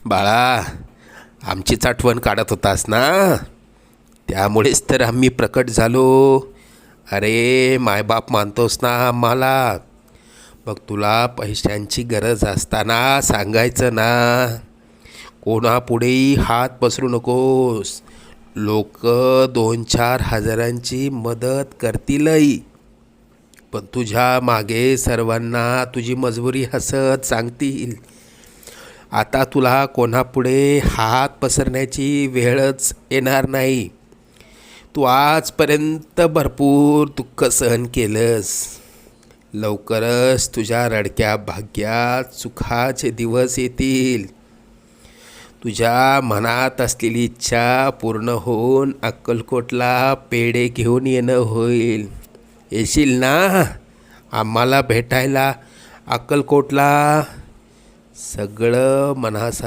बाळा, आमचीच आठवण काढत होतास ना, त्यामुळेच तर आम्ही प्रकट झालो. अरे मायबाप मानतोस ना आम्हाला. मग तुला पैशांची गरज असताना सांगायचं ना. कोणापुढेही हात पसरू नकोस. लोक 2-4 हजारांची मदत करतीलही, पण तुझ्या मागे सर्वांना तुझी मजबुरी हसत सांगतील. आता तुला कोणापुढे हात पसरण्याची वेळच येणार नाही. तू आजपर्यंत भरपूर दुःख सहन केलंस. लवकरच तुझ्या रडक्या भाग्यात सुखाचे दिवस येतील. तुझ्या मनात असलेली इच्छा पूर्ण होऊन अक्कलकोटला पेढे घेऊन येणं होईल. येशील ना आम्हाला भेटायला अक्कलकोटला? सगळं मनासा